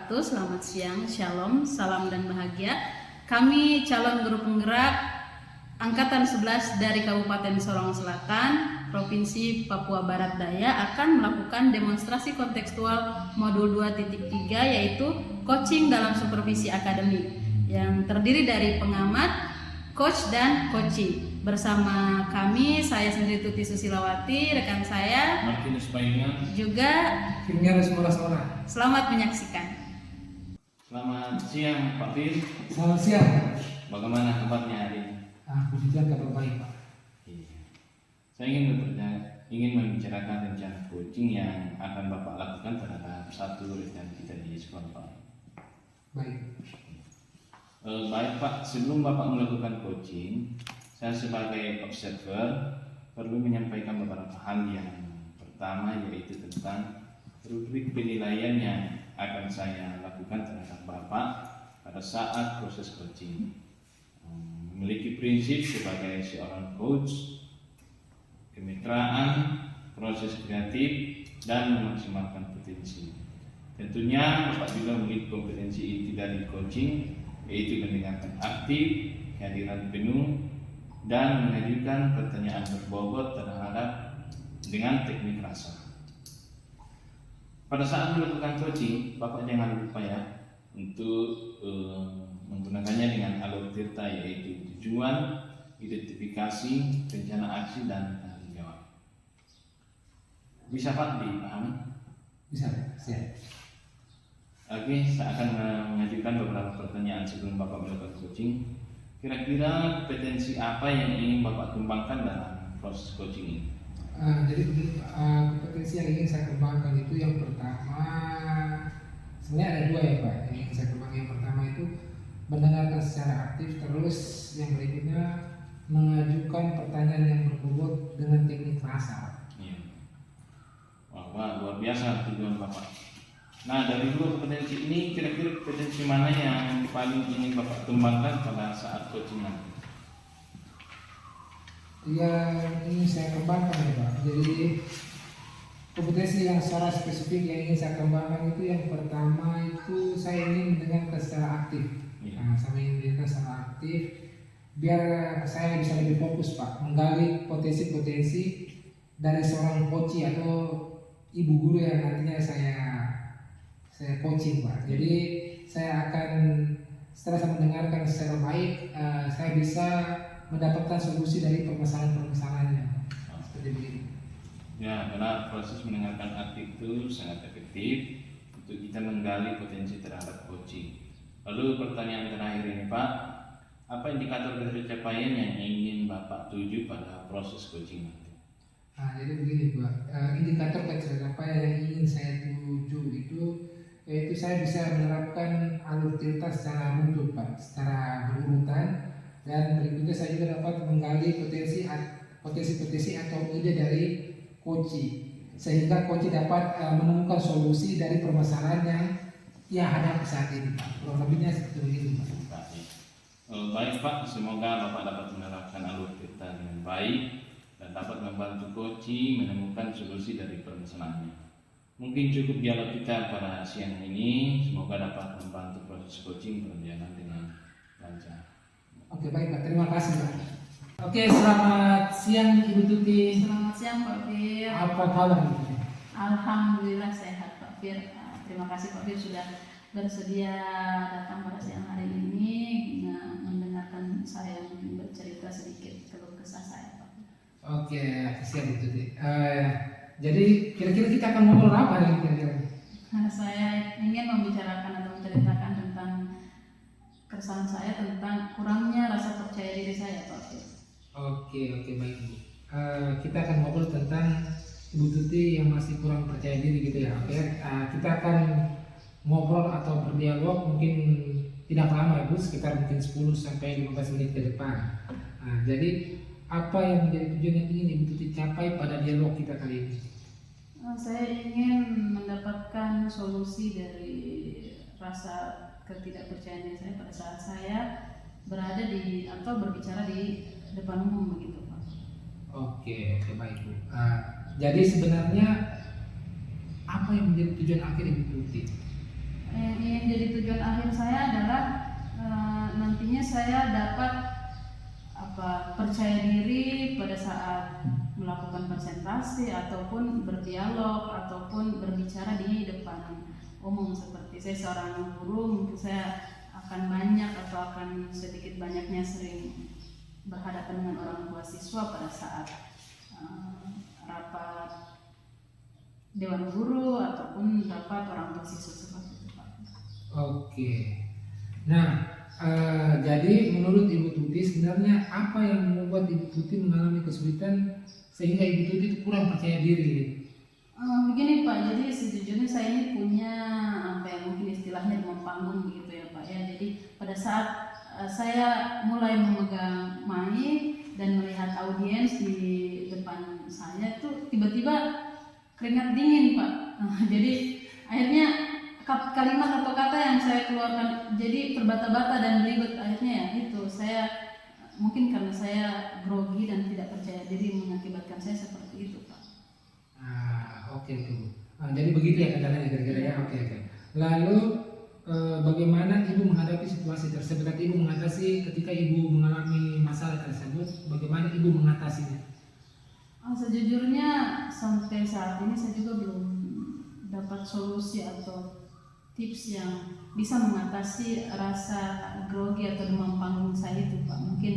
wabarakatuh. Selamat siang, shalom, salam dan bahagia. Kami calon guru penggerak Angkatan 11 dari Kabupaten Sorong Selatan, Provinsi Papua Barat Daya akan melakukan demonstrasi kontekstual modul 2.3 yaitu coaching dalam supervisi akademik yang terdiri dari pengamat, coach dan coaching. Bersama kami, saya sendiri Tuti Susilawati, rekan saya Martinus Paingan, juga Firmianus Molas-Mola. Selamat menyaksikan. Selamat siang Pak Fir. Selamat siang. Bagaimana kabarnya hari ini? Puji Tuhan, kabar baik Pak. Iya. Saya ingin membicarakan rencana coaching yang akan Bapak lakukan terhadap satu rekan kita di sekolah Pak. Baik. Baik Pak, sebelum Bapak melakukan coaching, saya sebagai observer perlu menyampaikan beberapa hal. Yang pertama yaitu tentang rubrik penilaian yang akan saya lakukan terhadap Bapak pada saat proses coaching. Memiliki prinsip sebagai seorang coach, kemitraan, proses kreatif, dan memaksimalkan potensi. Tentunya Bapak juga memiliki kompetensi inti dari coaching, yaitu mendengarkan aktif, kehadiran penuh, dan mengajukan pertanyaan berbobot terhadap dengan teknik rasa. Pada saat melakukan coaching, Bapak jangan lupa ya untuk menggunakannya dengan alur tirta, yaitu tujuan, identifikasi, rencana aksi, dan tanggung jawab. Bisa Pak dipahami? Bisa, siap. Oke, saya akan mengajukan beberapa pertanyaan sebelum Bapak melakukan coaching. Kira-kira kompetensi apa yang ingin Bapak kembangkan dalam proses coaching ini? Jadi kompetensi yang ingin saya kembangkan itu yang pertama, sebenarnya ada dua ya Pak. Yang ingin saya kembangkan, yang pertama itu mendengarkan secara aktif, terus yang berikutnya mengajukan pertanyaan yang berbobot dengan teknik rasa. Iya. Wah, luar biasa tujuan Bapak. Nah, dari dua kompetensi ini, kira-kira kompetensi mana yang paling ingin Bapak kembangkan pada saat coaching nanti? Yang ingin saya kembangkan ya Pak. Jadi kompetensi yang secara spesifik yang ingin saya kembangkan itu yang pertama itu saya ingin mendengarkan secara aktif. Nah, saya ingin mendengarkan secara aktif biar saya bisa lebih fokus Pak, menggali potensi-potensi dari seorang coach atau ibu guru yang nantinya saya coaching Pak. Jadi saya akan setelah saya mendengarkan secara baik, saya bisa mendapatkan solusi dari permasalahan-permasalahannya. Seperti begitu. Ya, karena proses mendengarkan aktif itu sangat efektif untuk kita menggali potensi terhadap coaching. Lalu pertanyaan terakhir ini Pak, apa indikator pencapaian yang ingin Bapak tuju pada proses coaching nanti? Nah, jadi begini Pak, indikator pencapaian yang ingin saya tuju itu yaitu saya bisa menerapkan alur tirta secara runtuh Pak, secara berurutan, dan berikutnya saya juga dapat menggali potensi atau ide dari coach, sehingga coach dapat menemukan solusi dari permasalahan yang ia hadapi saat ini Pak. Kurang lebihnya seperti itu Pak. Baik Pak, semoga Bapak dapat menerapkan alur tirta dengan baik dan dapat membantu coach menemukan solusi dari permasalahannya. Mungkin cukup dialog kita pada siang ini. Semoga dapat membantu proses coaching berjalan dengan lancar. Oke baik Pak, terima kasih Pak. Oke, selamat siang Ibu Tuti. Selamat siang Pak Fir. Apa kabar Ibu Tuti? Alhamdulillah sehat Pak Fir. Terima kasih Pak Fir sudah bersedia datang pada siang hari ini mendengarkan saya bercerita sedikit keluh kesah saya Pak Fir. Oke, siap Ibu Tuti. Jadi kira-kira kita akan ngobrol apa nih kira-kira? Saya ingin membicarakan atau menceritakan tentang keresahan saya tentang kurangnya rasa percaya diri saya Pak Fir. Oke baik Bu. Kita akan ngobrol tentang Ibu Tuti yang masih kurang percaya diri gitu ya. Oke, kita akan ngobrol atau berdialog mungkin tidak lama ya Bu, sekitar mungkin 10 sampai 15 menit ke depan. Jadi apa yang menjadi tujuan yang ingin Ibu Tuti capai pada dialog kita kali ini? Saya ingin mendapatkan solusi dari rasa ketidakpercayaan diri saya pada saat saya berada di atau berbicara di depan umum begitu Pak. Oke baik Bu. Jadi sebenarnya apa yang menjadi tujuan akhir Ibu Tuti? Yang ingin menjadi tujuan akhir saya adalah nantinya saya dapat percaya diri pada saat melakukan presentasi ataupun berdialog ataupun berbicara di depan umum. Seperti saya seorang guru, mungkin saya akan banyak atau akan sedikit banyaknya sering berhadapan dengan orang tua siswa pada saat rapat dewan guru ataupun rapat orang tua siswa seperti itu, Pak. Oke. Nah, jadi menurut Ibu Tuti sebenarnya apa yang membuat Ibu Tuti mengalami kesulitan sehingga Ibu Tuti itu kurang percaya diri? Begini Pak, jadi sejujurnya saya ini punya mungkin istilahnya demam panggung begitu ya Pak ya. Jadi pada saat saya mulai memegang mic dan melihat audiens di depan saya itu tiba-tiba keringat dingin Pak. Jadi akhirnya kalimat atau kata yang saya keluarkan jadi terbata-bata dan belibet. Akhirnya ya itu saya mungkin karena saya grogi dan tidak percaya diri mengakibatkan saya seperti itu Pak. Oke Bu. Jadi begitu ya kendalanya kira-kira ya. Oke. Lalu bagaimana Ibu menghadapi situasi tersebut? Ibu mengatasi ketika Ibu mengalami masalah tersebut, bagaimana Ibu mengatasinya? Sejujurnya sampai saat ini saya juga belum dapat solusi atau tips yang bisa mengatasi rasa grogi atau demam panggung saya itu Pak. Mungkin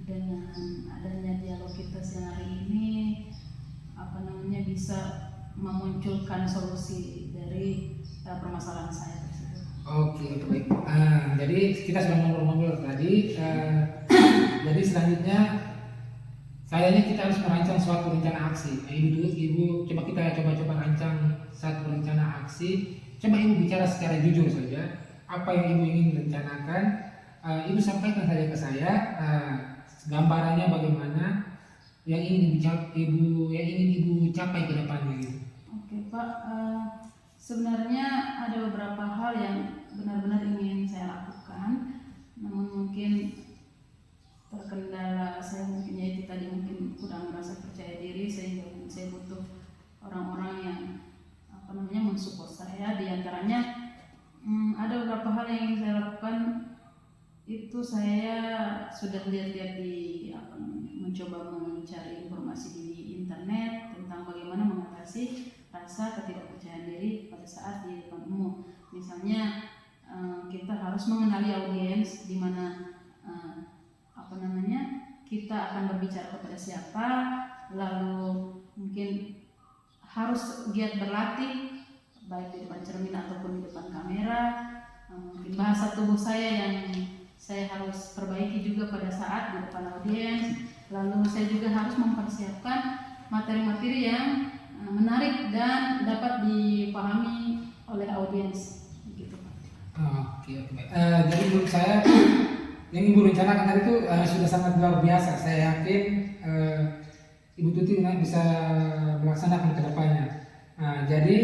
dengan adanya dialog kita siang hari ini bisa memunculkan solusi dari permasalahan saya tersebut. Oke, baik. Jadi kita sudah ngobrol-ngobrol tadi. Jadi selanjutnya kayaknya kita harus merancang suatu rencana aksi. Ibu coba kita coba rancang satu rencana aksi. Coba Ibu bicara secara jujur saja. Apa yang Ibu ingin rencanakan, Ibu sampaikan saja ke saya. Gambarannya bagaimana yang ingin Ibu capai ke depannya gitu. Oke Pak, sebenarnya ada beberapa hal yang benar-benar ingin saya lakukan, namun mungkin terkendala saya mungkin yaitu tadi mungkin kurang merasa percaya diri sehingga saya butuh orang-orang yang mensupport saya. Di antaranya ada beberapa hal yang ingin saya lakukan. Itu saya sudah lihat-lihat di mencoba mencari informasi di internet tentang bagaimana mengatasi rasa ketidakpercayaan diri pada saat di depan umum. Misalnya kita harus mengenali audiens, di mana kita akan berbicara kepada siapa, lalu mungkin harus giat berlatih baik di depan cermin ataupun di depan kamera. Mungkin bahasa tubuh saya yang saya harus perbaiki juga pada saat di depan audiens. Lalu saya juga harus mempersiapkan materi-materi yang menarik dan dapat dipahami oleh audiens. Begitu Pak. Oke. Jadi menurut saya yang Ibu rencanakan tadi itu sudah sangat luar biasa. Saya yakin Ibu Tuti bisa melaksanakan ke depannya. Jadi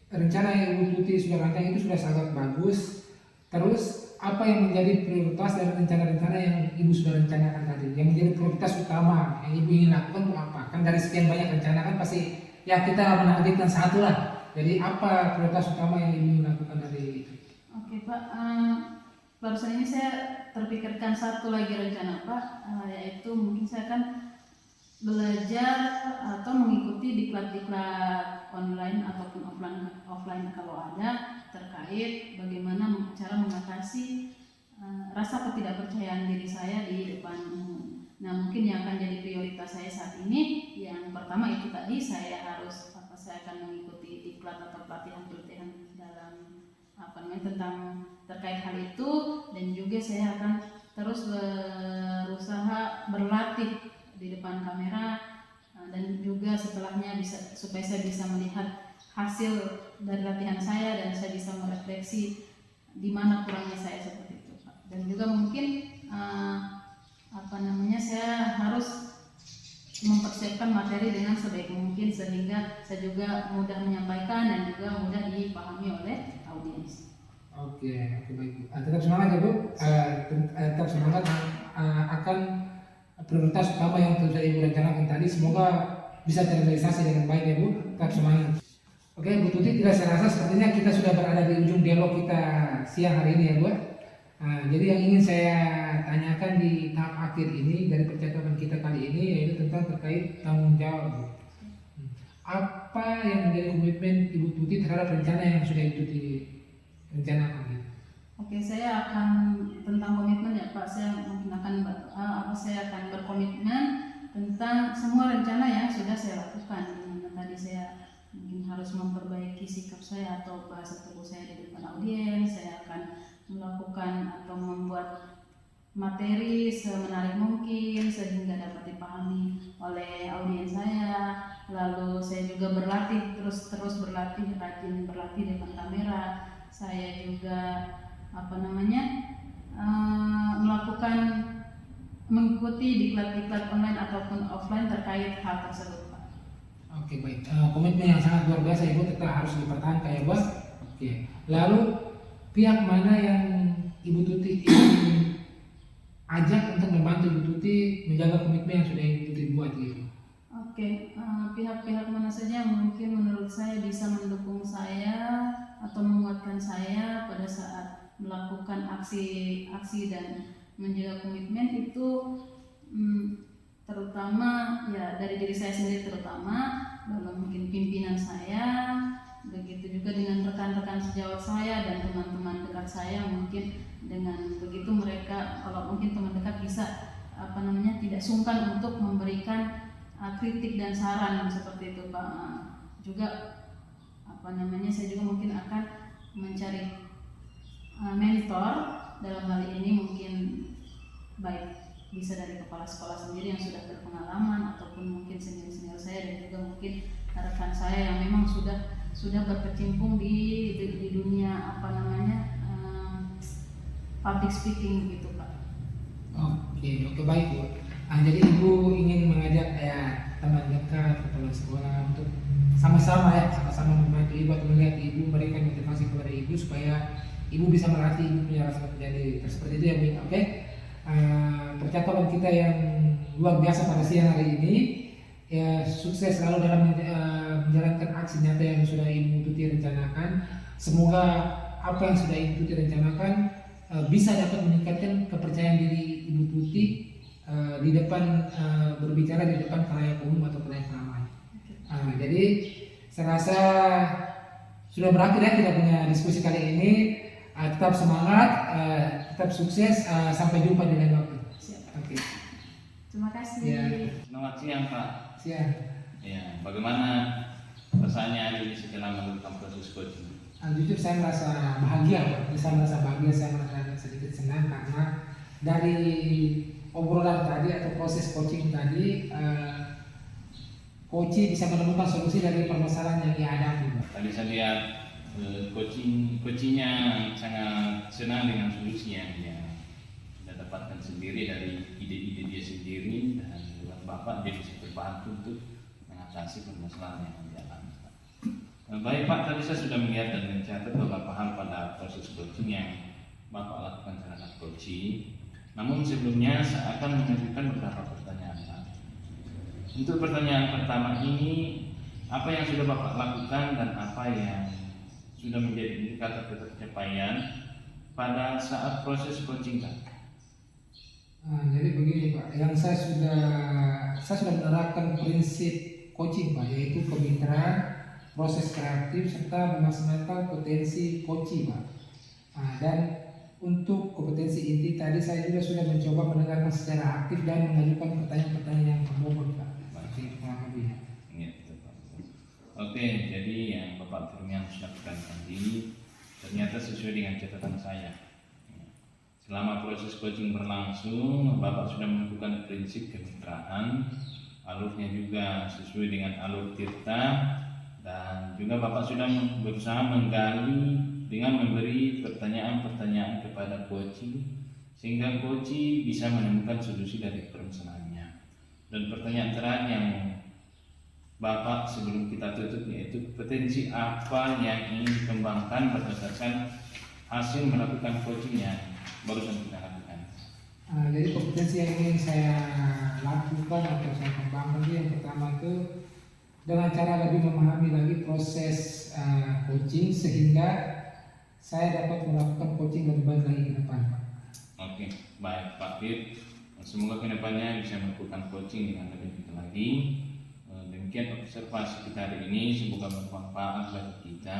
rencana yang Ibu Tuti sudah rancang itu sudah sangat bagus. Terus apa yang menjadi prioritas dari rencana-rencana yang Ibu sudah rencanakan tadi? Yang menjadi prioritas utama yang Ibu ingin lakukan itu apa? Kan dari sekian banyak rencana kan pasti ya kita menargetkan satu lah. Jadi apa prioritas utama yang Ibu ingin lakukan dari itu? Oke Pak, barusan ini saya terpikirkan satu lagi rencana Pak, yaitu mungkin saya akan belajar atau mengikuti diklat-diklat online ataupun offline kalau ada terkait bagaimana cara mengatasi rasa ketidakpercayaan diri saya di depan umum. Nah mungkin yang akan jadi prioritas saya saat ini yang pertama itu tadi saya akan mengikuti diklat atau pelatihan dalam tentang terkait hal itu, dan juga saya akan terus berusaha berlatih di depan kamera dan juga setelahnya supaya saya bisa melihat hasil dari latihan saya dan saya bisa merefleksi di mana kurangnya saya seperti itu Pak. Dan juga mungkin saya harus mempersiapkan materi dengan sebaik mungkin sehingga saya juga mudah menyampaikan dan juga mudah dipahami oleh audiens. Oke, baik. Tetap semangat ya Bu. Tetap semangat akan prioritas utama yang sudah Ibu rencanakan tadi. Semoga bisa terrealisasi dengan baik ya Bu. Tetap semangat. Oke, Bu Tuti, tidak saya rasa sepertinya kita sudah berada di ujung dialog kita siang hari ini ya Bu. Jadi yang ingin saya tanyakan di tahap akhir ini dari percakapan kita kali ini yaitu tentang terkait tanggung jawab Bu. Apa yang menjadi komitmen Ibu Tuti terhadap rencana yang sudah Ibu Tuti rencanakan gitu? Oke, saya akan tentang komitmen ya Pak. Saya mungkin akan saya akan berkomitmen tentang semua rencana yang sudah saya lakukan. Yang tadi saya mungkin harus memperbaiki sikap saya atau bahasa tubuh saya di depan audiens. Saya akan melakukan atau membuat materi semenarik mungkin sehingga dapat dipahami oleh audiens saya. Lalu saya juga berlatih, terus berlatih, rajin berlatih depan kamera. Saya juga melakukan mengikuti diklat-diklat online ataupun offline terkait hal tersebut Pak. Oke, baik. Komitmen yang sangat luar biasa Ibu tetap harus dipertahankan ya Bos. Oke. Lalu pihak mana yang Ibu Tuti ingin ajak untuk membantu Ibu Tuti menjaga komitmen yang sudah Ibu Tuti buat gitu? Oke, pihak-pihak mana saja mungkin menurut saya bisa mendukung saya atau menguatkan saya pada saat melakukan aksi dan menjaga komitmen itu, terutama ya dari diri saya sendiri terutama, lalu mungkin pimpinan saya, begitu juga dengan rekan-rekan sejawat saya dan teman-teman dekat saya. Mungkin dengan begitu mereka, kalau mungkin teman dekat bisa tidak sungkan untuk memberikan kritik dan saran seperti itu Pak. Juga saya juga mungkin akan mencari mentor dalam hal ini, mungkin baik bisa dari kepala sekolah sendiri yang sudah berpengalaman ataupun mungkin senior-senior saya dan juga mungkin rekan saya yang memang sudah berkecimpung di dunia public speaking begitu Pak. Oke, baik Bu. Jadi Ibu ingin mengajak teman dekat, kepala sekolah untuk sama-sama membantu Ibu atau melihat Ibu, memberikan motivasi kepada Ibu supaya Ibu bisa melatih Ibu punya rasa menjadi seperti itu ya Bu. Oke. Percakapan kita yang luar biasa pada siang hari ini ya, sukses selalu dalam menjalankan aksi nyata yang sudah Ibu Tuti rencanakan. Semoga apa yang sudah Ibu Tuti rencanakan bisa dapat meningkatkan kepercayaan diri Ibu Tuti di depan berbicara di depan khalayak umum atau khalayak ramai. Jadi saya rasa sudah berakhir ya kita punya diskusi kali ini. Tetap semangat, tetap sukses, sampai jumpa di lain waktu. Oke. Terima kasih. Ya. Selamat siang Pak. Siang. Ya, bagaimana perasaannya ini setelah melakukan proses coaching? Jujur saya merasa bahagia, saya merasa sedikit senang karena dari obrolan tadi atau proses coaching tadi, coach bisa menemukan solusi dari permasalahan yang ia hadapi. Tadi saya lihat coachingnya sangat senang dengan solusi yang dia sudah dapatkan sendiri dari ide-ide dia sendiri, dan buat Bapak dia bisa terbantu untuk mengatasi permasalahan yang dia alami. Baik Pak, tadi saya sudah melihat dan mencatat Bapak paham pada proses coaching yang Bapak lakukan terhadap coaching. Namun sebelumnya saya akan mengajukan beberapa pertanyaan Pak. Untuk pertanyaan pertama ini, apa yang sudah Bapak lakukan dan apa yang sudah menjadi indikator pencapaian pada saat proses coaching Pak? Jadi begini Pak, yang saya sudah menerapkan prinsip coaching Pak, yaitu kemitraan, proses kreatif serta memaksimalkan potensi coaching Pak. Dan untuk kompetensi inti tadi saya juga sudah mencoba mendengarkan secara aktif dan mengajukan pertanyaan-pertanyaan yang berbobot Pak. Seperti kurang lebih. Oke, jadi yang Bapak Firmian lakukan tadi ternyata sesuai dengan catatan saya. Selama proses coaching berlangsung, Bapak sudah melakukan prinsip kemitraan, alurnya juga sesuai dengan alur Tirta, dan juga Bapak sudah berusaha menggali dengan memberi pertanyaan-pertanyaan kepada coaching sehingga coaching bisa menemukan solusi dari permasalahannya. Dan pertanyaan terakhir yang Bapak sebelum kita tutup yaitu potensi apa yang ingin dikembangkan berdasarkan hasil melakukan coaching yang barusan kita lakukan. Jadi kompetensi yang ingin saya lakukan atau saya kembangkan itu yang pertama itu dengan cara lebih memahami lagi proses coaching sehingga saya dapat melakukan coaching lebih baik lagi ke depan, Pak. Oke, baik Pak Fit. Semoga kedepannya bisa melakukan coaching dengan lebih baik lagi. Demikian observasi kita hari ini, semoga bermanfaat bagi kita.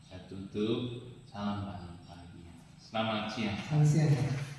Saya tutup. Salam bahagia. Selamat siang. Selamat siang, Pak.